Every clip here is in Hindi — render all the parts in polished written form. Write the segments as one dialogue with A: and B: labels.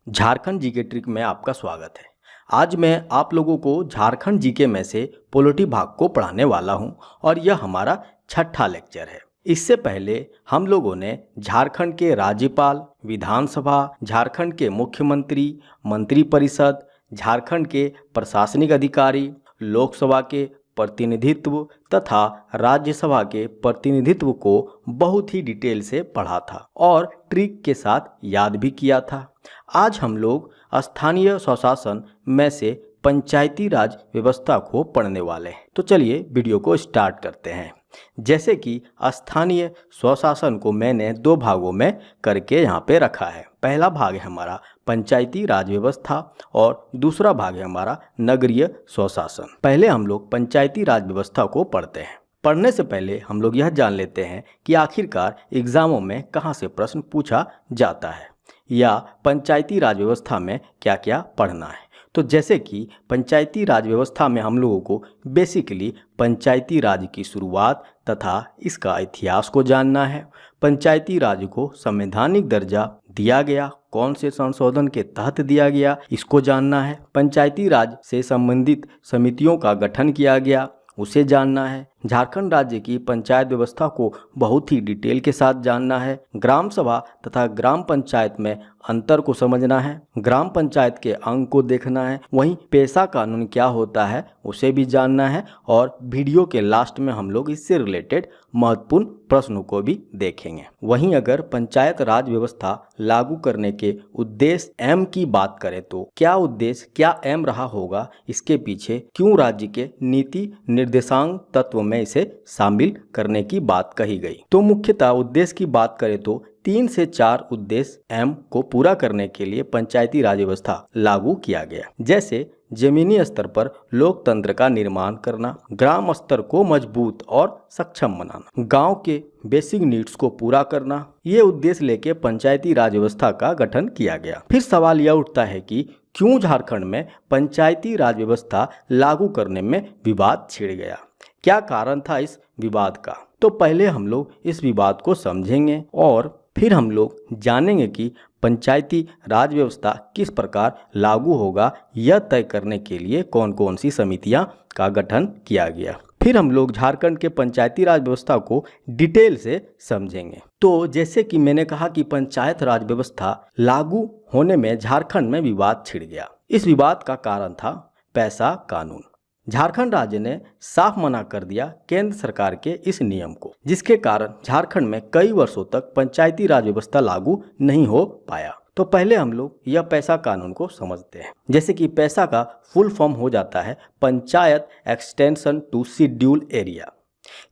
A: झारखंड जीके ट्रिक में आपका स्वागत है। आज मैं आप लोगों को झारखंड जीके में से पॉलिटी भाग को पढ़ाने वाला हूं और यह हमारा छठा लेक्चर है। इससे पहले हम लोगों ने झारखंड के राज्यपाल, विधानसभा, झारखंड के मुख्यमंत्री, मंत्रिपरिषद, झारखंड के प्रशासनिक अधिकारी, लोकसभा के प्रतिनिधित्व तथा राज्यसभा के प्रतिनिधित्व को बहुत ही डिटेल से पढ़ा था और ट्रिक के साथ याद भी किया था। आज हम लोग स्थानीय स्वशासन में से पंचायती राज व्यवस्था को पढ़ने वाले हैं। तो चलिए वीडियो को स्टार्ट करते हैं। जैसे कि स्थानीय स्वशासन को मैंने दो भागों में करके यहाँ पे रखा है। पहला भाग है हमारा पंचायती राज व्यवस्था और दूसरा भाग है हमारा नगरीय स्वशासन। पहले हम लोग पंचायती राज व्यवस्था को पढ़ते हैं। पढ़ने से पहले हम लोग यह जान लेते हैं कि आखिरकार एग्जामों में कहाँ से प्रश्न पूछा जाता है या पंचायती राज व्यवस्था में क्या क्या पढ़ना है। तो जैसे कि पंचायती राज व्यवस्था में हम लोगों को बेसिकली पंचायती राज की शुरुआत तथा इसका इतिहास को जानना है। पंचायती राज को संवैधानिक दर्जा दिया गया, कौन से संशोधन के तहत दिया गया, इसको जानना है। पंचायती राज से संबंधित समितियों का गठन किया गया, उसे जानना है। झारखंड राज्य की पंचायत व्यवस्था को बहुत ही डिटेल के साथ जानना है। ग्राम सभा तथा ग्राम पंचायत में अंतर को समझना है। ग्राम पंचायत के अंग को देखना है। वहीं पेशा कानून क्या होता है उसे भी जानना है और वीडियो के लास्ट में हम लोग इससे रिलेटेड महत्वपूर्ण प्रश्नों को भी देखेंगे। वहीं अगर पंचायत राज व्यवस्था लागू करने के उद्देश्य एम की बात करें तो क्या उद्देश्य, क्या एम रहा होगा, इसके पीछे क्यों राज्य के नीति निर्देशांक तत्व में इसे शामिल करने की बात कही गई। तो मुख्यतः उद्देश्य की बात करें तो 3 से 4 उद्देश्य एम को पूरा करने के लिए पंचायती राज व्यवस्था लागू किया गया। जैसे जमीनी स्तर पर लोकतंत्र का निर्माण करना, ग्राम स्तर को मजबूत और सक्षम बनाना, गांव के बेसिक नीड्स को पूरा करना, ये उद्देश्य लेके पंचायती राज व्यवस्था का गठन किया गया। फिर सवाल यह उठता है कि क्यों झारखंड में पंचायती राज व्यवस्था लागू करने में विवाद छिड़ गया, क्या कारण था इस विवाद का। तो पहले हम लोग इस विवाद को समझेंगे और फिर हम लोग जानेंगे कि पंचायती राज व्यवस्था किस प्रकार लागू होगा, यह तय करने के लिए कौन कौन सी समितियां का गठन किया गया। फिर हम लोग झारखंड के पंचायती राज व्यवस्था को डिटेल से समझेंगे। तो जैसे कि मैंने कहा कि पंचायत राज व्यवस्था लागू होने में झारखंड में विवाद छिड़ गया। इस विवाद का कारण था पैसा कानून। झारखंड राज्य ने साफ मना कर दिया केंद्र सरकार के इस नियम को, जिसके कारण झारखंड में कई वर्षों तक पंचायती राज व्यवस्था लागू नहीं हो पाया। तो पहले हम लोग यह पैसा कानून को समझते हैं। जैसे कि पैसा का फुल फॉर्म हो जाता है panchayat extension to schedule area.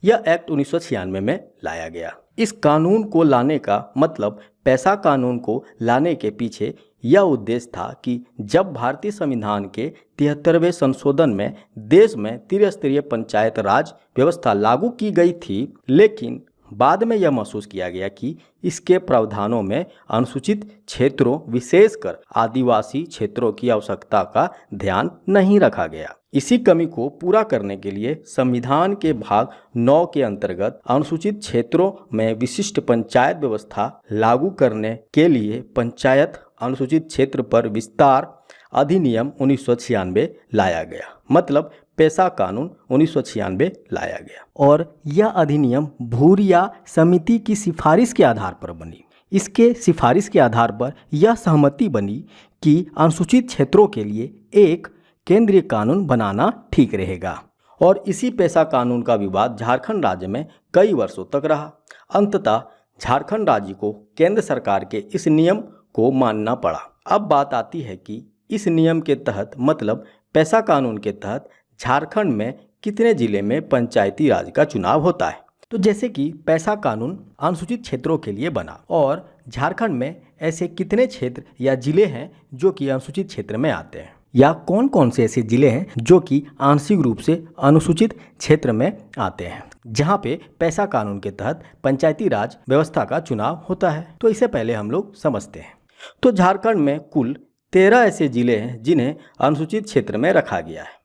A: यह एक्ट 1996 में लाया गया। इस कानून को लाने का मतलब, पैसा कानून को लाने के पीछे यह उद्देश्य था कि जब भारतीय संविधान के 73वें संशोधन में देश में त्रिस्तरीय पंचायत राज व्यवस्था लागू की गई थी, लेकिन बाद में यह महसूस किया गया कि इसके प्रावधानों में अनुसूचित क्षेत्रों, विशेषकर आदिवासी क्षेत्रों की आवश्यकता का ध्यान नहीं रखा गया। इसी कमी को पूरा करने के लिए संविधान के भाग 9 के अंतर्गत अनुसूचित क्षेत्रों में विशिष्ट पंचायत व्यवस्था लागू करने के लिए पंचायत अनुसूचित क्षेत्र पर विस्तार अधिनियम 1996 लाया गया। मतलब पैसा कानून 1996 लाया गया और यह अधिनियम भूरिया समिति की सिफारिश के आधार पर बनी। इसके सिफारिश के आधार पर यह सहमति बनी कि अनुसूचित क्षेत्रों के लिए एक केंद्रीय कानून बनाना ठीक रहेगा और इसी पैसा कानून का विवाद झारखंड राज्य में कई वर्षों तक रहा। अंततः झारखंड राज्य को केंद्र सरकार के इस नियम को मानना पड़ा। अब बात आती है कि इस नियम के तहत, मतलब पैसा कानून के तहत, झारखंड में कितने जिले में पंचायती राज का चुनाव होता है। तो जैसे कि पैसा कानून अनुसूचित क्षेत्रों के लिए बना और झारखंड में ऐसे कितने क्षेत्र या जिले हैं जो कि अनुसूचित क्षेत्र में आते हैं, या कौन कौन से ऐसे जिले हैं जो कि आंशिक रूप से अनुसूचित क्षेत्र में आते हैं, जहां पे पैसा कानून के तहत पंचायती राज व्यवस्था का चुनाव होता है। तो इसे पहले हम लोग समझते हैं। तो झारखंड में कुल 13 ऐसे जिले हैं जिन्हें अनुसूचित क्षेत्र में रखा गया है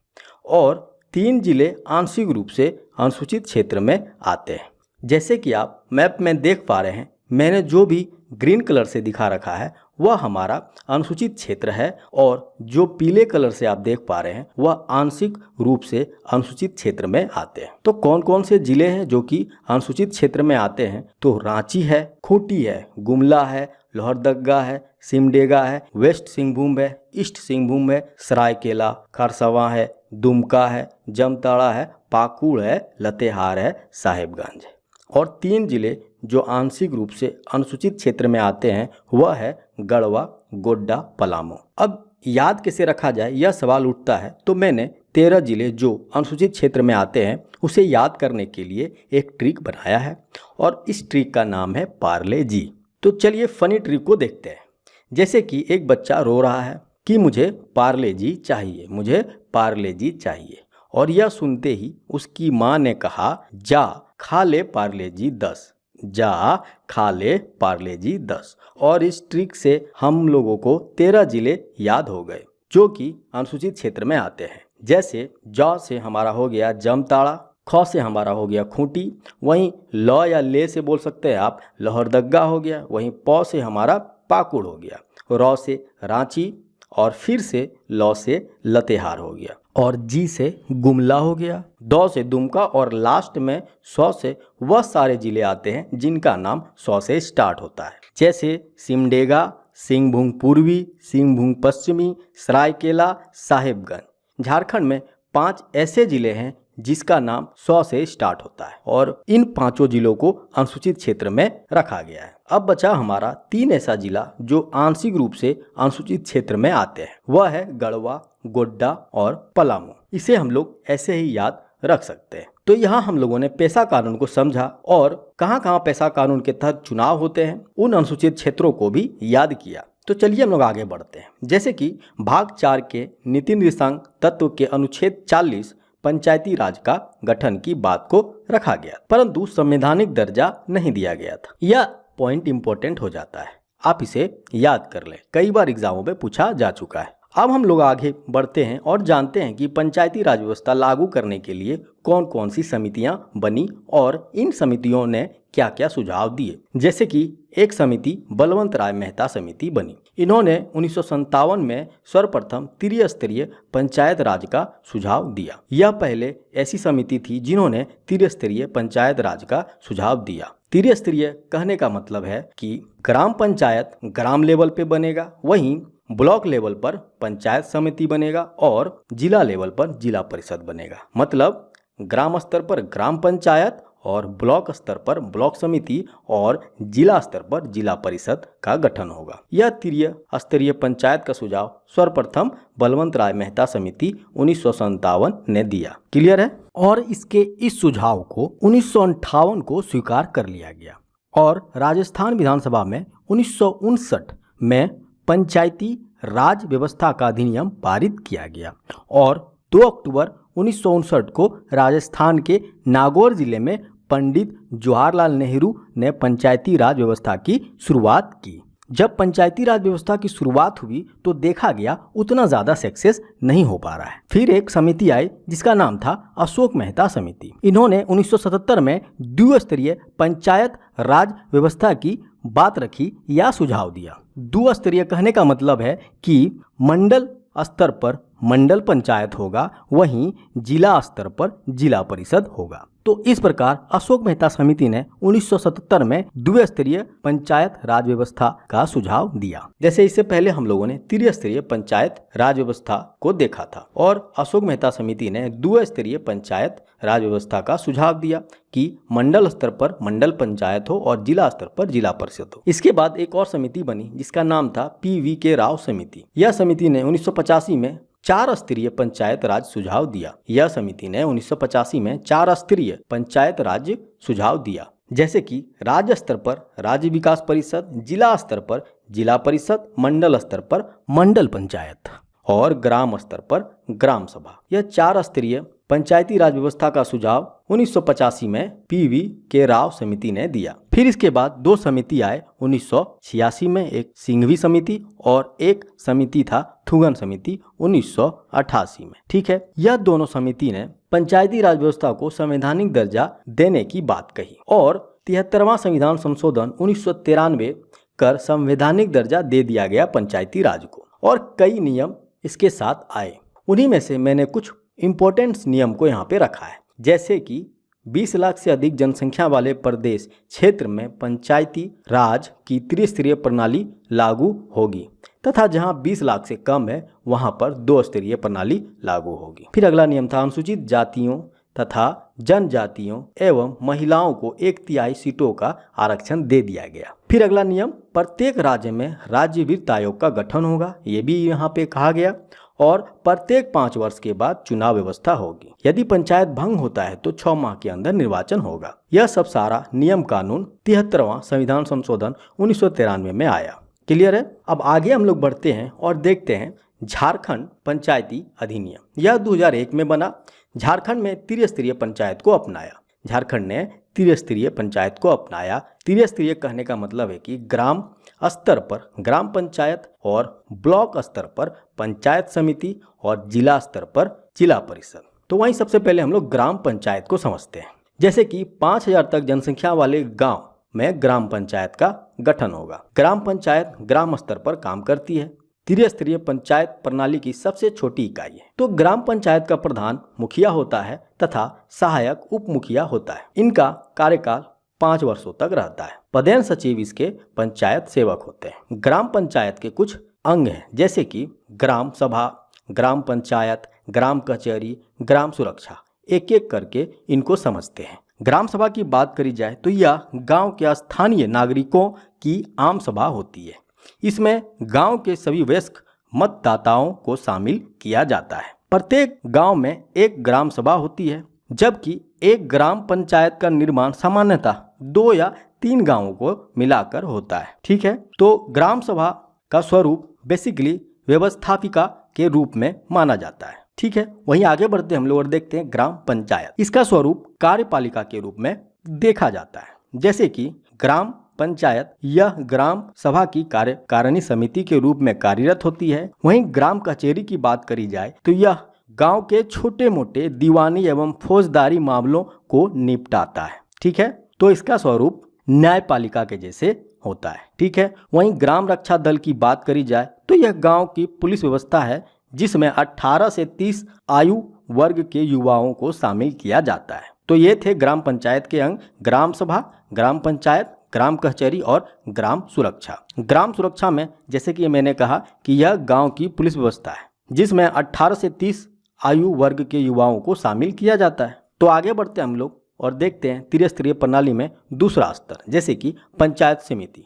A: और 3 जिले आंशिक रूप से अनुसूचित क्षेत्र में आते हैं। जैसे कि आप मैप में देख पा रहे हैं, मैंने जो भी ग्रीन कलर से दिखा रखा है वह हमारा अनुसूचित क्षेत्र है और जो पीले कलर से आप देख पा रहे हैं वह आंशिक रूप से अनुसूचित क्षेत्र में आते हैं। तो कौन कौन से जिले हैं जो कि अनुसूचित क्षेत्र में आते हैं? तो रांची है, खूंटी है, गुमला है, लोहरदगा है, सिमडेगा है, वेस्ट सिंहभूम है, ईस्ट सिंहभूम है, सरायकेला, खरसवां है, दुमका है, जामताड़ा है, पाकुड़ है, लातेहार है, साहेबगंज है। और 3 जिले जो आंशिक रूप से अनुसूचित क्षेत्र में आते हैं वह है गढ़वा, गोड्डा, पलामू। अब याद कैसे रखा जाए यह सवाल उठता है, तो मैंने 13 जिले जो अनुसूचित क्षेत्र में आते हैं उसे याद करने के लिए एक ट्रिक बनाया है और इस ट्रिक का नाम है पार्ले जी। तो चलिए फनी ट्रिक को देखते हैं। जैसे कि एक बच्चा रो रहा है कि मुझे पार्ले जी चाहिए, मुझे पार्ले जी चाहिए, और यह सुनते ही उसकी माँ ने कहा, जा खा ले पार्ले जी 10, जा खा ले पार्ले जी 10। और इस ट्रिक से हम लोगों को 13 जिले याद हो गए जो कि अनुसूचित क्षेत्र में आते हैं। जैसे ज से हमारा हो गया जामताड़ा, ख से हमारा हो गया खूंटी, वहीं ल या ले से बोल सकते हैं आप लोहरदगा हो गया, वहीं प से हमारा पाकुड़ हो गया, र से रांची, और फिर से लौ से लातेहार हो गया, और जी से गुमला हो गया, द से दुमका, और लास्ट में सौ से वह सारे जिले आते हैं जिनका नाम सौ से स्टार्ट होता है। जैसे सिमडेगा, सिंहभूम पूर्वी, सिंहभूम पश्चिमी, सरायकेला, साहेबगंज। झारखंड में 5 ऐसे जिले हैं जिसका नाम 100 से स्टार्ट होता है और इन 5 जिलों को अनुसूचित क्षेत्र में रखा गया है। अब बचा हमारा 3 ऐसा जिला जो आंशिक रूप से अनुसूचित क्षेत्र में आते हैं, वह है गढ़वा, गोड्डा और पलामू। इसे हम लोग ऐसे ही याद रख सकते हैं। तो यहाँ हम लोगों ने पेशा कानून को समझा और कहाँ कहाँ पेशा कानून के तहत चुनाव होते हैं उन अनुसूचित क्षेत्रों को भी याद किया। तो चलिए हम लोग आगे बढ़ते हैं। जैसे कि भाग 4 के नीति निर्देशांक तत्व के अनुच्छेद 40 पंचायती राज का गठन की बात को रखा गया, परंतु संवैधानिक दर्जा नहीं दिया गया था। यह पॉइंट इंपॉर्टेंट हो जाता है, आप इसे याद कर लें, कई बार एग्जामों में पूछा जा चुका है। अब हम लोग आगे बढ़ते हैं और जानते हैं कि पंचायती राज व्यवस्था लागू करने के लिए कौन कौन सी समितियां बनी और इन समितियों ने क्या क्या सुझाव दिए। जैसे कि एक समिति बलवंत राय मेहता समिति बनी। इन्होंने 1957 में सर्वप्रथम त्रिस्तरीय पंचायत राज का सुझाव दिया। यह पहले ऐसी समिति थी जिन्होंने त्रिस्तरीय पंचायत राज का सुझाव दिया। त्रिस्तरीय कहने का मतलब है कि ग्राम पंचायत ग्राम लेवल पे बनेगा, वहीं ब्लॉक लेवल पर पंचायत समिति बनेगा और जिला लेवल पर जिला परिषद बनेगा। मतलब ग्राम स्तर पर ग्राम पंचायत और ब्लॉक स्तर पर ब्लॉक समिति और जिला स्तर पर जिला परिषद का गठन होगा। यह त्रिस्तरीय पंचायत का सुझाव सर्वप्रथम बलवंत राय मेहता समिति 1957 ने दिया। क्लियर है? और इसके इस सुझाव को 1958 को स्वीकार कर लिया गया और राजस्थान विधानसभा में 1959 में पंचायती राज व्यवस्था का अधिनियम पारित किया गया और 2 अक्टूबर 1959 को राजस्थान के नागौर जिले में पंडित जवाहरलाल नेहरू ने पंचायती राज व्यवस्था की शुरुआत की। जब पंचायती राज व्यवस्था की शुरुआत हुई तो देखा गया उतना ज़्यादा सक्सेस नहीं हो पा रहा है। फिर एक समिति आई जिसका नाम था अशोक मेहता समिति। इन्होंने 1977 में द्विस्तरीय पंचायत राज व्यवस्था की बात रखी या सुझाव दिया। द्विस्तरीय कहने का मतलब है कि मंडल स्तर पर मंडल पंचायत होगा, वहीं जिला स्तर पर जिला परिषद होगा। तो इस प्रकार अशोक मेहता समिति ने 1977 में द्विस्तरीय पंचायत राज व्यवस्था का सुझाव दिया। जैसे इससे पहले हम लोगों ने त्रिस्तरीय पंचायत राज व्यवस्था को देखा था और अशोक मेहता समिति ने द्विस्तरीय पंचायत राज व्यवस्था का सुझाव दिया कि मंडल स्तर पर मंडल पंचायत हो और जिला स्तर पर जिला परिषद हो। इसके बाद एक और समिति बनी जिसका नाम था PV राव समिति। यह समिति ने 1985 में 4 स्तरीय पंचायत राज सुझाव दिया। यह समिति ने 1985 में 4 स्तरीय पंचायत राज सुझाव दिया, जैसे कि राज्य स्तर पर राज्य विकास परिषद, जिला स्तर पर जिला परिषद, मंडल स्तर पर मंडल पंचायत और ग्राम स्तर पर ग्राम सभा। यह 4 स्तरीय पंचायती राज व्यवस्था का सुझाव 1985 में PV राव समिति ने दिया। फिर इसके बाद 2 समिति आए 1986 में, एक सिंघवी समिति और एक समिति था थुगन समिति 1988 में। ठीक है, यह दोनों समिति ने पंचायती राज व्यवस्था को संवैधानिक दर्जा देने की बात कही और 73वां संविधान संशोधन 1993 कर संवैधानिक दर्जा दे दिया गया पंचायती राज को और कई नियम इसके साथ आए। उन्हीं में से मैंने कुछ इम्पोर्टेंट नियम को यहाँ पे रखा है, जैसे कि 20 लाख से अधिक जनसंख्या वाले प्रदेश क्षेत्र में पंचायती राज की त्रिस्तरीय प्रणाली लागू होगी तथा जहां 20 लाख से कम है वहां पर 2 स्तरीय प्रणाली लागू होगी। फिर अगला नियम था अनुसूचित जातियों तथा जनजातियों एवं महिलाओं को 1/3 सीटों का आरक्षण दे दिया गया। फिर अगला नियम, प्रत्येक राज्य में राज्य वित्त आयोग का गठन होगा, ये भी यहाँ पे कहा गया, और प्रत्येक 5 वर्ष के बाद चुनाव व्यवस्था होगी। यदि पंचायत भंग होता है तो 6 माह के अंदर निर्वाचन होगा। यह सब सारा नियम कानून 73वां संविधान संशोधन 1993 में आया। क्लियर है? अब आगे हम लोग बढ़ते हैं और देखते हैं झारखंड पंचायती अधिनियम। यह 2001 में बना। झारखंड में त्रिस्तरीय पंचायत को अपनाया। झारखंड ने त्रिस्तरीय पंचायत को अपनाया। त्रिस्तरीय कहने का मतलब है कि ग्राम स्तर पर ग्राम पंचायत और ब्लॉक स्तर पर पंचायत समिति और जिला स्तर पर जिला परिषद। तो वहीं सबसे पहले हम लोग ग्राम पंचायत को समझते हैं। जैसे कि 5000 तक जनसंख्या वाले गांव में ग्राम पंचायत का गठन होगा। ग्राम पंचायत ग्राम स्तर पर काम करती है। त्रिस्तरीय पंचायत प्रणाली की सबसे छोटी इकाई है। तो ग्राम पंचायत का प्रधान मुखिया होता है तथा सहायक उप मुखिया होता है। इनका कार्यकाल 5 वर्षों तक रहता है। प्रधान सचिव इसके पंचायत सेवक होते हैं। ग्राम पंचायत के कुछ अंग हैं, जैसे कि ग्राम सभा, ग्राम पंचायत, ग्राम कचहरी, ग्राम सुरक्षा। एक एक करके इनको समझते हैं। ग्राम सभा की बात करी जाए तो यह गांव के स्थानीय नागरिकों की आम सभा होती है। इसमें गांव के सभी वयस्क मतदाताओं को शामिल किया जाता है। प्रत्येक गांव में एक ग्राम सभा होती है, जबकि एक ग्राम पंचायत का निर्माण सामान्यतः 2 या 3 गांवों को मिलाकर होता है। ठीक है, तो ग्राम सभा का स्वरूप बेसिकली व्यवस्थापिका के रूप में माना जाता है। ठीक है, वहीं आगे बढ़ते हम लोग और देखते हैं ग्राम पंचायत। इसका स्वरूप कार्यपालिका के रूप में देखा जाता है। जैसे कि ग्राम पंचायत यह ग्राम सभा की कार्यकारिणी समिति के रूप में कार्यरत होती है। वहीं ग्राम कचहरी की बात करी जाए तो यह गांव के छोटे मोटे दीवानी एवं फौजदारी मामलों को निपटाता है। ठीक है, तो इसका स्वरूप न्यायपालिका के जैसे होता है। ठीक है, वहीं ग्राम रक्षा दल की बात करी जाए तो यह गांव की पुलिस व्यवस्था है, जिसमें 18 से 30 आयु वर्ग के युवाओं को शामिल किया जाता है। तो ये थे ग्राम पंचायत के अंग: ग्राम सभा, ग्राम पंचायत, ग्राम कचहरी और ग्राम सुरक्षा। ग्राम सुरक्षा में जैसे कि मैंने कहा कि यह गांव की पुलिस व्यवस्था है, जिसमें 18 से 30 आयु वर्ग के युवाओं को शामिल किया जाता है। तो आगे बढ़ते हम लोग और देखते हैं त्रिस्तरीय प्रणाली में दूसरा स्तर, जैसे कि पंचायत समिति।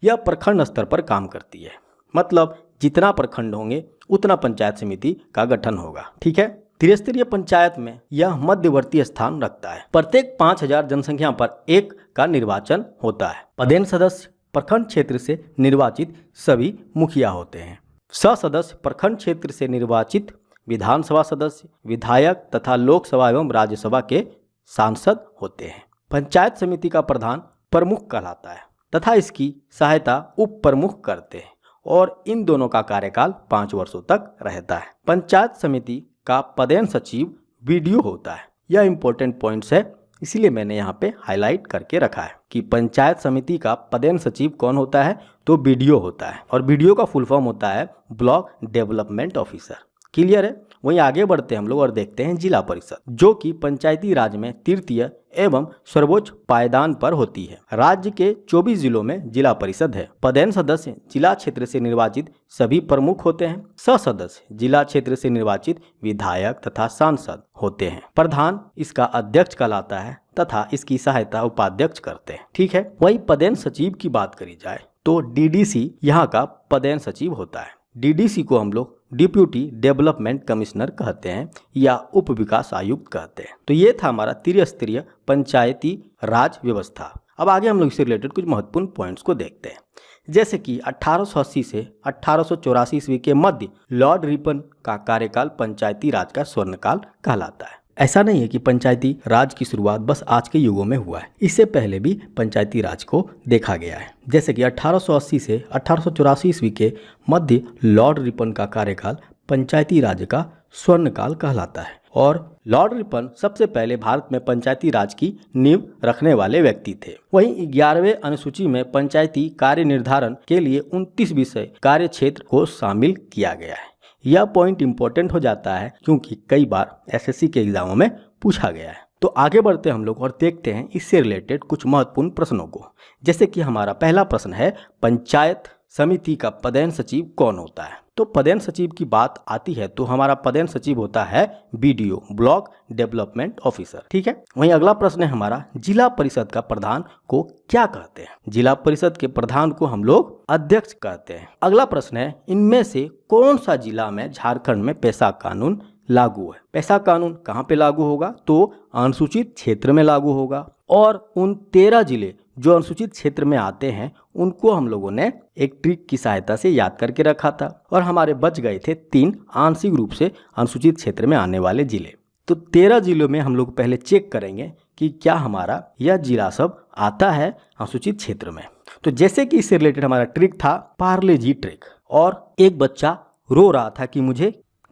A: यह प्रखंड स्तर पर काम करती है, मतलब जितना प्रखंड होंगे उतना पंचायत समिति का गठन होगा। ठीक है, त्रिस्तरीय पंचायत में यह मध्यवर्ती स्थान रखता है। प्रत्येक 5000 जनसंख्या पर एक का निर्वाचन होता है। प्रधान सदस्य प्रखंड क्षेत्र से निर्वाचित सभी मुखिया होते हैं। सदस्य प्रखंड क्षेत्र से निर्वाचित विधानसभा सदस्य, विधायक तथा लोकसभा एवं राज्यसभा के सांसद होते हैं। पंचायत समिति का प्रधान प्रमुख कहलाता है तथा इसकी सहायता उप प्रमुख करते हैं और इन दोनों का कार्यकाल 5 वर्षों तक रहता है। पंचायत समिति का प्रधान सचिव बीडीओ होता है। यह इंपॉर्टेंट पॉइंट्स है, इसीलिए मैंने यहाँ पे हाईलाइट करके रखा है कि पंचायत समिति का प्रधान सचिव कौन होता है, तो बीडीओ होता है और बीडीओ का फुल फॉर्म होता है ब्लॉक डेवलपमेंट ऑफिसर। क्लियर है? वहीं आगे बढ़ते हम लोग और देखते हैं जिला परिषद, जो कि पंचायती राज में तृतीय एवं सर्वोच्च पायदान पर होती है। राज्य के 24 जिलों में जिला परिषद है। प्रधान सदस्य जिला क्षेत्र से निर्वाचित सभी प्रमुख होते हैं। सदस्य जिला क्षेत्र से निर्वाचित विधायक तथा सांसद होते हैं। प्रधान इसका अध्यक्ष कहलाता है तथा इसकी सहायता उपाध्यक्ष करते हैं। ठीक है, वहीं प्रधान सचिव की बात करी जाए तो डीडीसी यहाँ का प्रधान सचिव होता है। डीडीसी को हम लोग डिप्यूटी डेवलपमेंट कमिश्नर कहते हैं या उप विकास आयुक्त कहते हैं। तो ये था हमारा त्रिस्तरीय पंचायती राज व्यवस्था। अब आगे हम लोग इससे रिलेटेड कुछ महत्वपूर्ण पॉइंट्स को देखते हैं, जैसे कि 1880 से 1884 ईस्वी के मध्य लॉर्ड रिपन का कार्यकाल पंचायती राज का स्वर्णकाल कहलाता है। ऐसा नहीं है कि पंचायती राज की शुरुआत बस आज के युगों में हुआ है, इससे पहले भी पंचायती राज को देखा गया है। जैसे कि 1880 से 1884 ईस्वी के मध्य लॉर्ड रिपन का कार्यकाल पंचायती राज का स्वर्ण काल कहलाता है और लॉर्ड रिपन सबसे पहले भारत में पंचायती राज की नींव रखने वाले व्यक्ति थे। वहीं 11वें अनुसूची में पंचायती कार्य निर्धारण के लिए 29 विषय कार्य क्षेत्र को शामिल किया गया है। यह पॉइंट इंपॉर्टेंट हो जाता है क्योंकि कई बार एसएससी के एग्जामों में पूछा गया है। तो आगे बढ़ते हम लोग और देखते हैं इससे रिलेटेड कुछ महत्वपूर्ण प्रश्नों को। जैसे कि हमारा पहला प्रश्न है, पंचायत समिति का पदेन सचिव कौन होता है? तो पदेन सचिव की बात आती है तो हमारा पदेन सचिव होता है बीडीओ, ब्लॉक डेवलपमेंट ऑफिसर। ठीक है। वहीं अगला प्रश्न है हमारा, जिला परिषद का प्रधान को क्या कहते हैं? जिला परिषद के प्रधान को हम लोग अध्यक्ष कहते हैं। अगला प्रश्न है, इनमें से कौन सा जिला में झारखंड में पेशा कानून लागू है? पेशा कानून कहाँ पे लागू होगा? तो अनुसूचित क्षेत्र में लागू होगा। और उन 13 जिले जो अनुसूचित क्षेत्र में आते हैं उनको हम लोगों ने एक ट्रिक की सहायता से याद करके रखा था और हमारे बच गए थे 3 आंशिक रूप से अनुसूचित क्षेत्र में आने वाले जिले। तो 13 जिलों में हम लोग पहले चेक करेंगे कि क्या हमारा यह जिला सब आता है अनुसूचित क्षेत्र में। तो जैसे कि इससे रिलेटेड हमारा ट्रिक था पार्ले जी ट्रिक, और एक बच्चा रो रहा था कि मुझे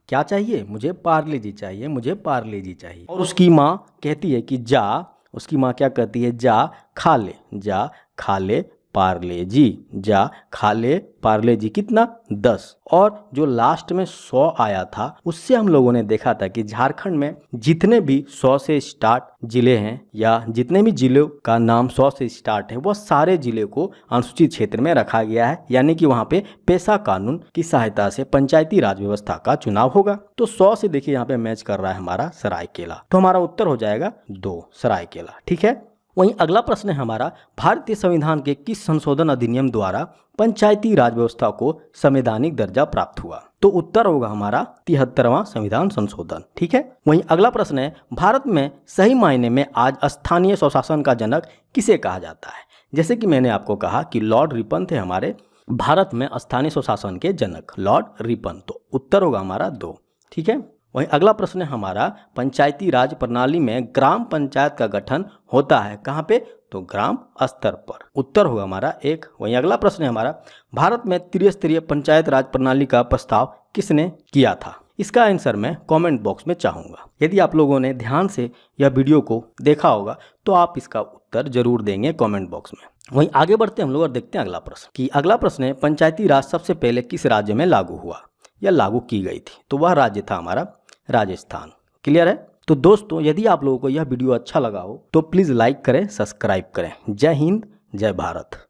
A: क्या चाहिए? मुझे पार्ले जी चाहिए, मुझे पार्ले जी चाहिए। और उसकी माँ कहती है कि जा, उसकी माँ क्या कहती है? जा खा ले पार्ले जी, जा खा ले पार्ले जी। कितना? 10। और जो लास्ट में 100 आया था उससे हम लोगों ने देखा था कि झारखंड में जितने भी 100 से स्टार्ट जिले हैं या जितने भी जिलों का नाम 100 से स्टार्ट है वह सारे जिले को अनुसूचित क्षेत्र में रखा गया है, यानी कि वहाँ पे पेशा कानून की सहायता से पंचायती राज व्यवस्था का चुनाव होगा। तो 100 से देखिए यहाँ पे मैच कर रहा है हमारा सरायकेला, तो हमारा उत्तर हो जाएगा 2 सरायकेला। ठीक है। वहीं अगला प्रश्न है हमारा, भारतीय संविधान के किस संशोधन अधिनियम द्वारा पंचायती राज व्यवस्था को संवैधानिक दर्जा प्राप्त हुआ? तो उत्तर होगा हमारा 73वां संविधान संशोधन। ठीक है। वहीं अगला प्रश्न है, भारत में सही मायने में आज स्थानीय स्वशासन का जनक किसे कहा जाता है? जैसे कि मैंने आपको कहा कि लॉर्ड रिपन थे हमारे भारत में स्थानीय स्वशासन के जनक, लॉर्ड रिपन। तो उत्तर होगा हमारा 2। ठीक है। वहीं अगला प्रश्न है हमारा, पंचायती राज प्रणाली में ग्राम पंचायत का गठन होता है कहाँ पे? तो ग्राम स्तर पर। उत्तर होगा हमारा 1। वहीं अगला प्रश्न है हमारा, भारत में त्रिस्तरीय पंचायत राज प्रणाली का प्रस्ताव किसने किया था? इसका आंसर मैं कमेंट बॉक्स में चाहूँगा। यदि आप लोगों ने ध्यान से यह वीडियो को देखा होगा तो आप इसका उत्तर जरूर देंगे कमेंट बॉक्स में। वहीं आगे बढ़ते हम लोग और देखते हैं अगला प्रश्न कि अगला प्रश्न है, पंचायती राज सबसे पहले किस राज्य में लागू हुआ या लागू की गई थी? तो वह राज्य था हमारा राजस्थान। क्लियर है। तो दोस्तों, यदि आप लोगों को यह वीडियो अच्छा लगा हो तो प्लीज़ लाइक करें, सब्सक्राइब करें। जय हिंद, जय भारत।